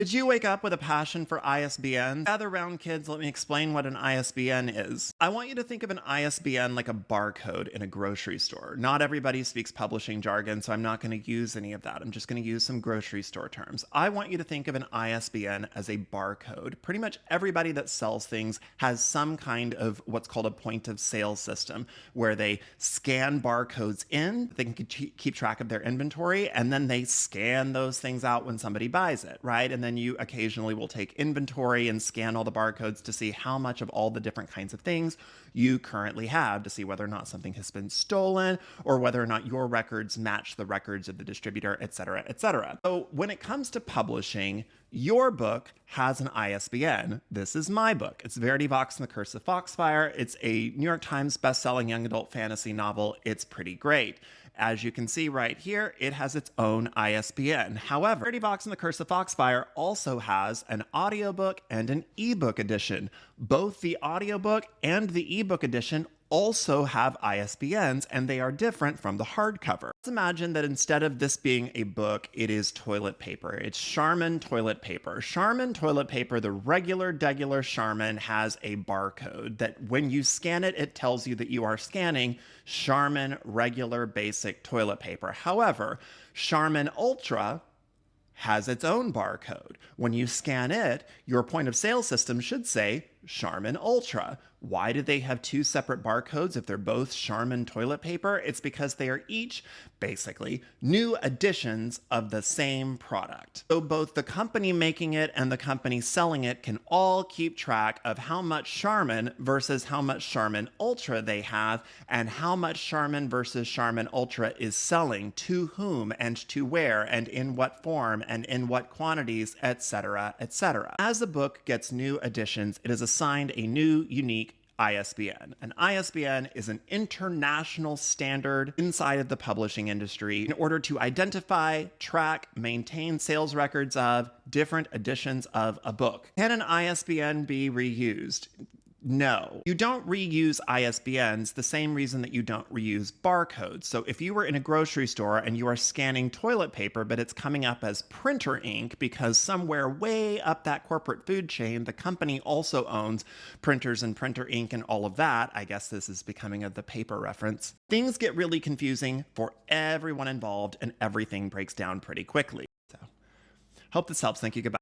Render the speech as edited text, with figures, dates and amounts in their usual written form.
Did you wake up with a passion for ISBN? Gather round, kids, let me explain what an ISBN is. I want you to think of an ISBN like a barcode in a grocery store. Not everybody speaks publishing jargon, so I'm not going to use any of that. I'm just going to use some grocery store terms. I want you to think of an ISBN as a barcode. Pretty much everybody that sells things has some kind of what's called a point of sale system where they scan barcodes in, they can keep track of their inventory, and then they scan those things out when somebody buys it, right? And then you occasionally will take inventory and scan all the barcodes to see how much of all the different kinds of things you currently have to see whether or not something has been stolen or whether or not your records match the records of the distributor, et cetera, et cetera. So when it comes to publishing, your book has an ISBN. This is my book. It's Verity Vox and the Curse of Foxfire. It's a New York Times bestselling young adult fantasy novel. It's pretty great. As you can see right here, it has its own ISBN. However, Verity Vox and the Curse of Foxfire also has an audiobook and an ebook edition. Both the audiobook and the ebook edition also have ISBNs, and they are different from the hardcover. Let's imagine that instead of this being a book, it is toilet paper. It's Charmin toilet paper. Charmin toilet paper, the degular Charmin, has a barcode that when you scan it, it tells you that you are scanning Charmin regular basic toilet paper. However, Charmin Ultra has its own barcode. When you scan it, your point of sale system should say Charmin Ultra. Why do they have two separate barcodes if they're both Charmin toilet paper? It's because they are each basically new editions of the same product. So both the company making it and the company selling it can all keep track of how much Charmin versus how much Charmin Ultra they have and how much Charmin versus Charmin Ultra is selling to whom and to where and in what form and in what quantities, etc., etc. As the book gets new editions, it is assigned a new, unique ISBN. An ISBN is an international standard inside of the publishing industry in order to identify, track, maintain sales records of different editions of a book. Can an ISBN be reused? No. You don't reuse ISBNs the same reason that you don't reuse barcodes. So if you were in a grocery store and you are scanning toilet paper, but it's coming up as printer ink because somewhere way up that corporate food chain, the company also owns printers and printer ink and all of that. I guess this is becoming the paper reference. Things get really confusing for everyone involved and everything breaks down pretty quickly. So, hope this helps. Thank you. Goodbye.